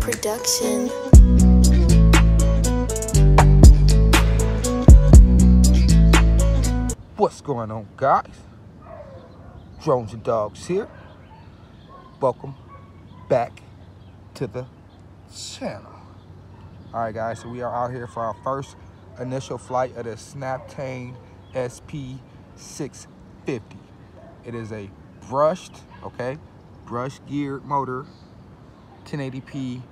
Production. What's going on, guys? Drones and Dogs here. Welcome back to the channel. Alright guys, so we are out here for our first initial flight of the Snaptain SP650. It is a brushed geared motor, 1080p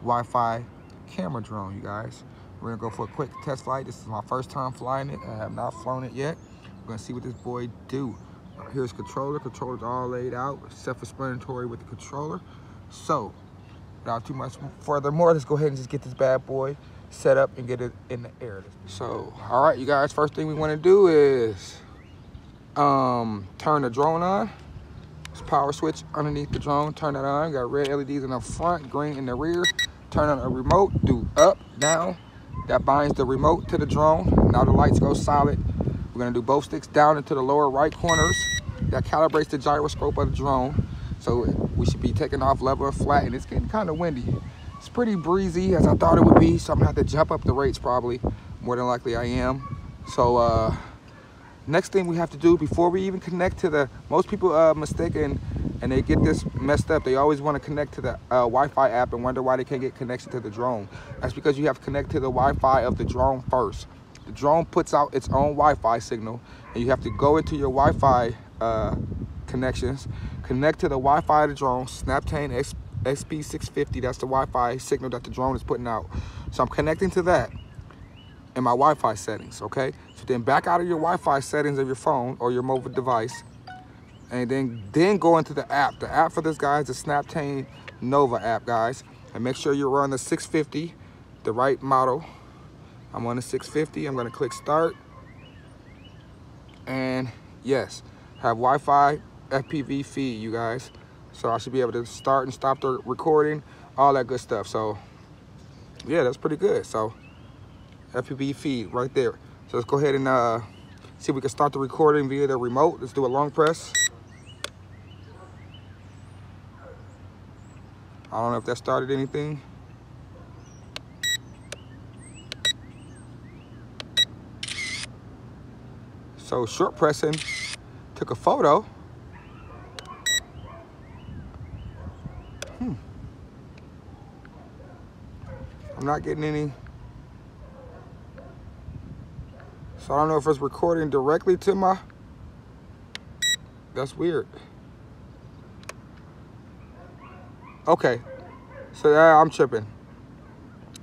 Wi-Fi camera drone, you guys. We're gonna go for a quick test flight. This is my first time flying it. I have not flown it yet. We're gonna see what this boy do. Here's controller. Controller's all laid out, self-explanatory with the controller. So, without too much furthermore, let's go ahead and just get this bad boy set up and get it in the air. So, all right, you guys. First thing we want to do is turn the drone on. Power switch underneath the drone, turn that on. Got red LEDs in the front, green in the rear. Turn on a remote, do up, down. That binds the remote to the drone. Now the lights go solid. We're gonna do both sticks down into the lower right corners. That calibrates the gyroscope of the drone. So we should be taking off level and flat, and it's getting kind of windy. It's pretty breezy as I thought it would be, so I'm gonna have to jump up the rates probably. More than likely I am. So next thing we have to do before we even connect to the, most people mistaken and they get this messed up. They always want to connect to the Wi-Fi app and wonder why they can't get connection to the drone. That's because you have to connect to the Wi-Fi of the drone first. The drone puts out its own Wi-Fi signal, and you have to go into your Wi-Fi connections, connect to the Wi-Fi of the drone, Snaptain SP650. That's the Wi-Fi signal that the drone is putting out. So I'm connecting to that in my Wi-Fi settings, okay? So then back out of your Wi-Fi settings of your phone or your mobile device, and then go into the app. The app for this, guys, is the Snaptain Nova app, guys. And make sure you're on the 650, the right model. I'm on the 650. I'm gonna click start. And yes, have Wi-Fi FPV feed, you guys. So I should be able to start and stop the recording, all that good stuff. So yeah, that's pretty good. So FPV feed right there. So let's go ahead and see if we can start the recording via the remote. Let's do a long press. I don't know if that started anything. So short pressing took a photo. I'm not getting any. So I don't know if it's recording directly to my, that's weird. Okay, so I'm tripping.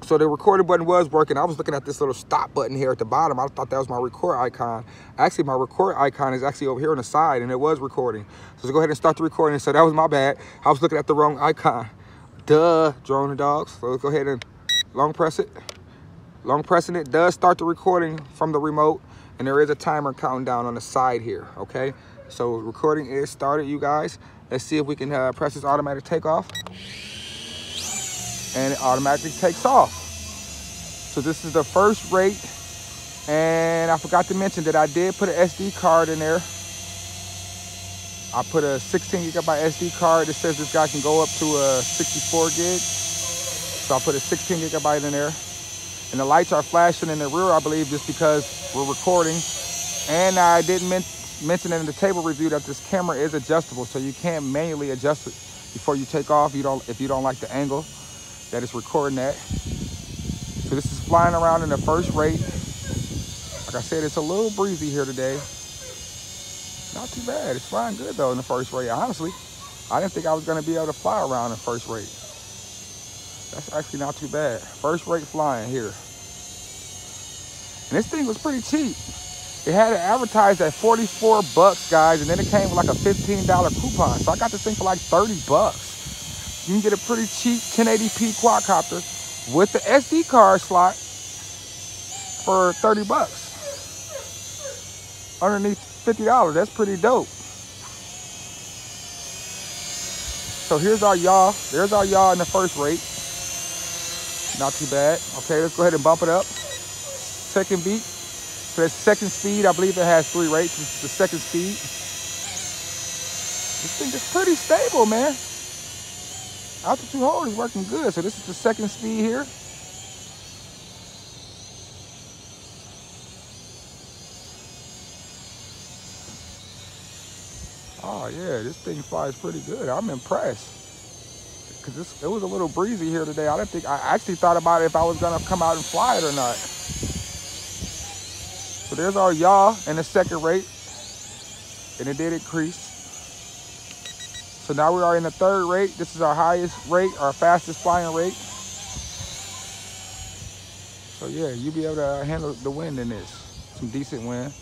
So the recording button was working. I was looking at this little stop button here at the bottom. I thought that was my record icon. Actually, my record icon is actually over here on the side, and it was recording. So let's go ahead and start the recording. So that was my bad. I was looking at the wrong icon. Duh, Drone and Dogs. So let's go ahead and long press it. Long pressing it does start the recording from the remote, and there is a timer counting down on the side here, okay? So recording is started, you guys. Let's see if we can press this automatic takeoff. And it automatically takes off. So this is the first rate, and I forgot to mention that I did put an SD card in there. I put a 16 gigabyte SD card. It says this guy can go up to a 64 gig. So I put a 16 gigabyte in there. And the lights are flashing in the rear, I believe, just because we're recording. And I didn't mention in the table review that this camera is adjustable, so you can't manually adjust it before you take off if you don't like the angle that it's recording at. So this is flying around in the first rate. Like I said, it's a little breezy here today. Not too bad. It's flying good though in the first rate. Honestly, I didn't think I was gonna be able to fly around in first rate. That's actually not too bad. First rate flying here. And this thing was pretty cheap. It had it advertised at 44 bucks, guys, and then it came with like a $15 coupon. So I got this thing for like 30 bucks. You can get a pretty cheap 1080p quadcopter with the SD card slot for 30 bucks. underneath $50. That's pretty dope. So here's our yaw. There's our yaw in the first rate. Not too bad. Okay, let's go ahead and bump it up. Second beat. So that's second speed. I believe it has 3 rates. This is the second speed. This thing is pretty stable, man. After 2 holes, it's working good. So this is the second speed here. Oh yeah, this thing flies pretty good. I'm impressed. Cause it was a little breezy here today. I actually thought about if I was gonna come out and fly it or not. So there's our yaw in the second rate, and it did increase. So now we are in the third rate. This is our highest rate, our fastest flying rate. So yeah, you'll be able to handle the wind in this. Some decent wind.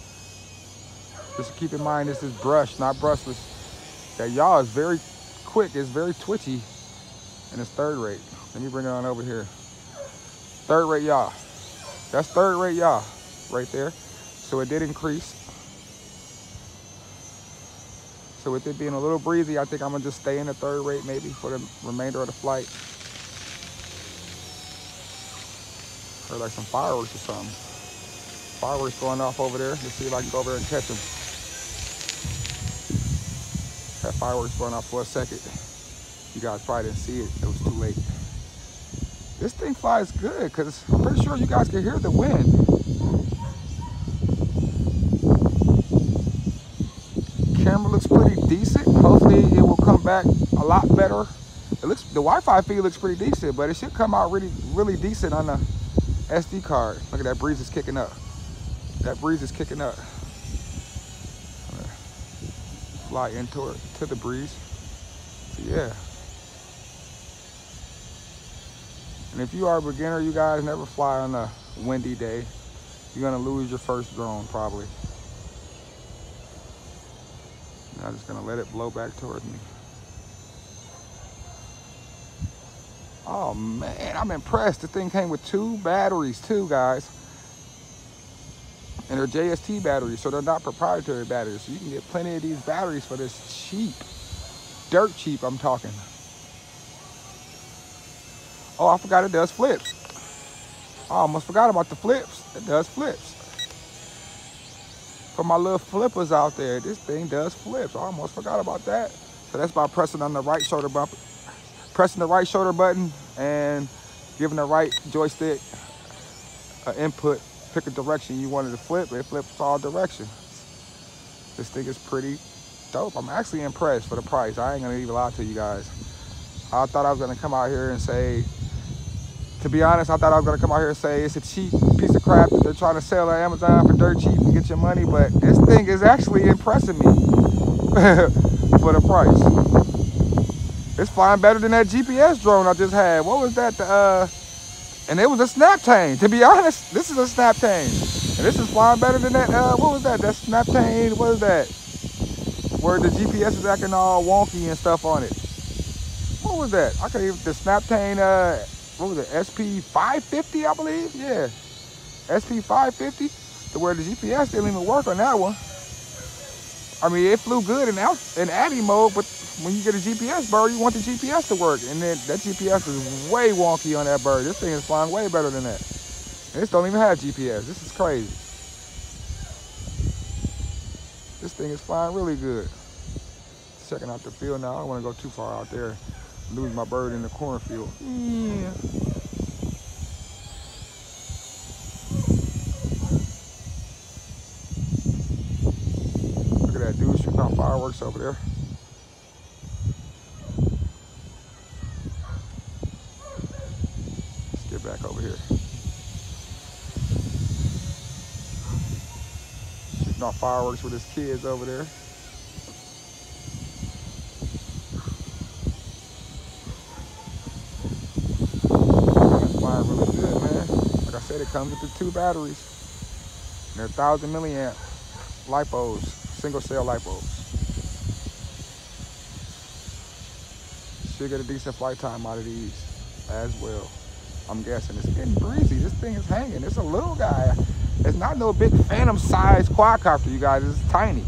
Just keep in mind, this is brushed, not brushless. That yaw is very quick, it's very twitchy, and it's third rate. Let me bring it on over here. Third rate yaw. That's third rate yaw right there. So it did increase. So with it being a little breezy, I think I'm gonna just stay in the third rate maybe for the remainder of the flight. Or like some fireworks or something. Fireworks going off over there. Let's see if I can go over there and catch them. That fireworks going off for a second. You guys probably didn't see it. It was too late. This thing flies good because I'm pretty sure you guys can hear the wind. Camera looks pretty decent. Hopefully it will come back a lot better. It looks, the Wi-Fi feed looks pretty decent, but it should come out really decent on the SD card. Look at that breeze is kicking up. That breeze is kicking up. Fly into it, to the breeze. So yeah. And if you are a beginner, you guys never fly on a windy day. You're gonna lose your first drone probably. And I'm just gonna let it blow back towards me. Oh man, I'm impressed. This thing came with 2 batteries too, guys. And they're JST batteries, so they're not proprietary batteries. So you can get plenty of these batteries for this cheap. Dirt cheap, I'm talking. Oh, I forgot it does flips. I almost forgot about the flips. It does flips. For my little flippers out there, this thing does flips. I almost forgot about that. So that's by pressing on the right shoulder bumper. Pressing the right shoulder button and giving the right joystick input. Pick a direction you wanted to flip, it flips all directions. This thing is pretty dope. I'm actually impressed for the price. I ain't gonna even lie to you guys. I thought I was gonna come out here and say, to be honest, I thought I was gonna come out here and say it's a cheap piece of crap that they're trying to sell on Amazon for dirt cheap and get your money, but this thing is actually impressing me for the price. It's flying better than that GPS drone I just had. What was that? And it was a Snaptain. To be honest, this is a Snaptain. And this is flying better than that, what was that? That Snaptain, what is that? Where the GPS is acting all wonky and stuff on it. What was that? I can't even, the Snaptain, what was it? SP550, I believe? Yeah. SP550, to where the GPS didn't even work on that one. I mean, it flew good in ADI mode, but when you get a GPS bird, you want the GPS to work. And then that GPS is way wonky on that bird. This thing is flying way better than that. And this don't even have GPS. This is crazy. This thing is flying really good. Checking out the field now. I don't want to go too far out there. Lose my bird in the cornfield. Yeah. Look at that dude shooting off fireworks over there. Let's get back over here. Shooting off fireworks with his kids over there. Really good, man. Like I said, it comes with the 2 batteries. And they're 1,000 milliamp lipos, single cell lipos. Should get a decent flight time out of these as well. I'm guessing it's getting breezy. This thing is hanging. It's a little guy. It's not no big phantom size quadcopter, you guys. It's tiny.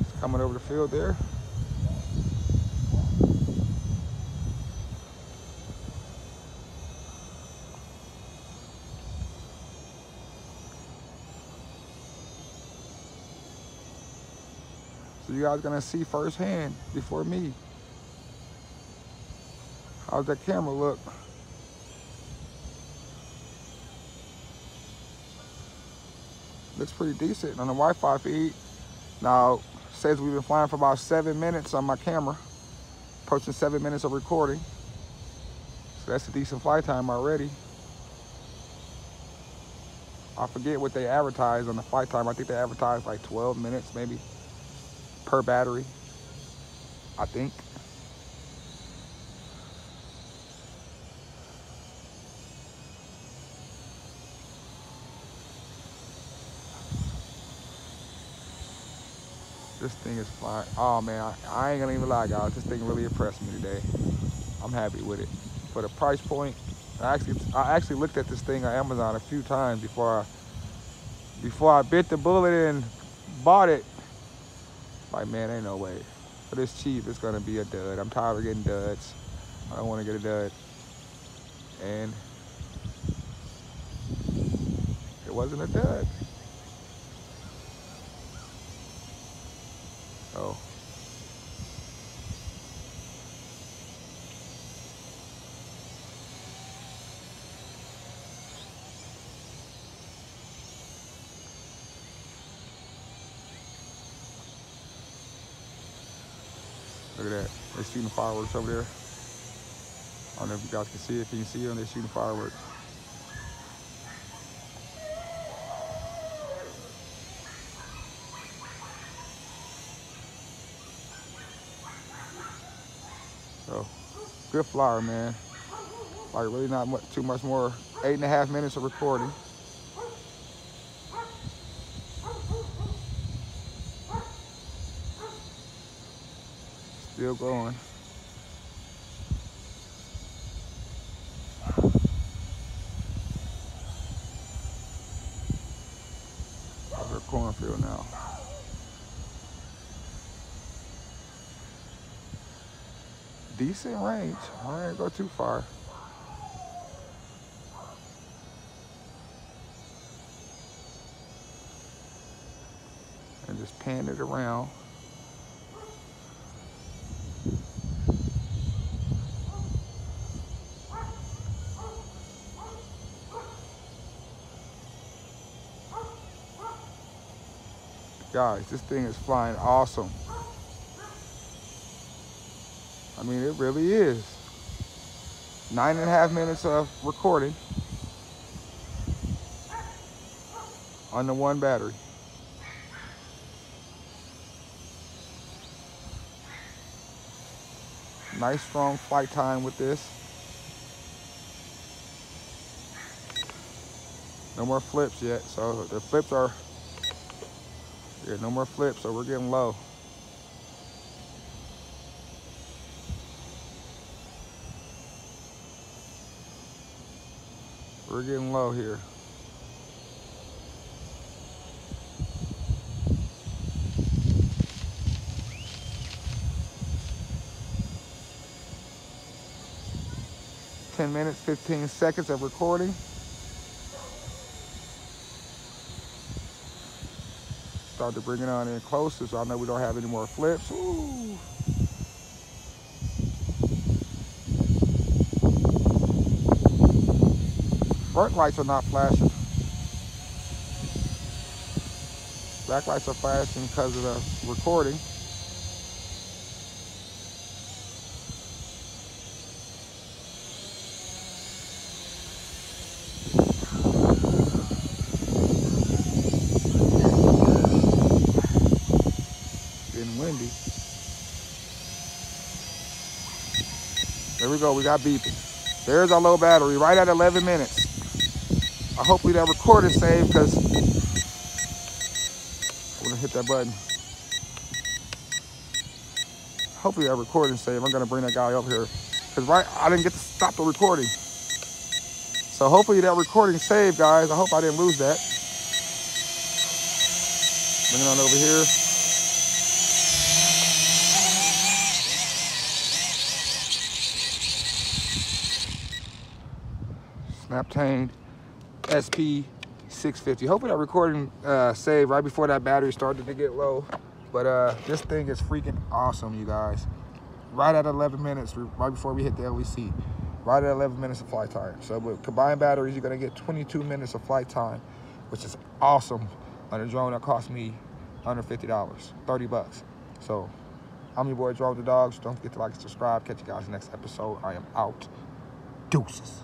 It's coming over the field there. So you guys are gonna see firsthand before me. How's that camera look? Looks pretty decent on the Wi-Fi feed. Now, it says we've been flying for about 7 minutes on my camera, approaching 7 minutes of recording. So that's a decent flight time already. I forget what they advertise on the flight time. I think they advertise like 12 minutes maybe per battery, I think. This thing is flying. Oh man, I ain't gonna even lie, guys. This thing really impressed me today. I'm happy with it. For the price point, I actually looked at this thing on Amazon a few times before I bit the bullet and bought it. Like, man, ain't no way. For this cheap, it's gonna be a dud. I'm tired of getting duds. I don't want to get a dud. And it wasn't a dud. So look at that. They're shooting fireworks over there. I don't know if you guys can see it. Can you see them? They're shooting fireworks. So, good flyer, man. Like, really not too much more. 8.5 minutes of recording. Still going. Over a cornfield now. Decent range. I ain't go too far. And just pan it around. Guys, this thing is flying awesome. I mean, it really is. 9.5 minutes of recording on the one battery. Nice strong flight time with this. No more flips yet, so the flips are, yeah, no more flips, so we're getting low. We're getting low here. $10 minutes, 15 seconds of recording. Start to bring it on in closer, so I know we don't have any more flips. Ooh. Front lights are not flashing. Back lights are flashing because of the recording. Getting windy. There we go, we got beeping. There's our low battery, right at 11 minutes. Hopefully that recording saved, because I'm gonna hit that button. Hopefully that recording saved. I'm gonna bring that guy up here. Because I didn't get to stop the recording. So hopefully that recording saved, guys. I hope I didn't lose that. Bring it on over here. Snaptain SP650. Hopefully that recording saved right before that battery started to get low. But this thing is freaking awesome, you guys. Right at 11 minutes, right before we hit the LEC. Right at 11 minutes of flight time. So with combined batteries, you're gonna get 22 minutes of flight time, which is awesome on a drone that cost me under $50, 30 bucks. So I'm your boy, Drone the Dogs. Don't forget to like and subscribe. Catch you guys next episode. I am out. Deuces.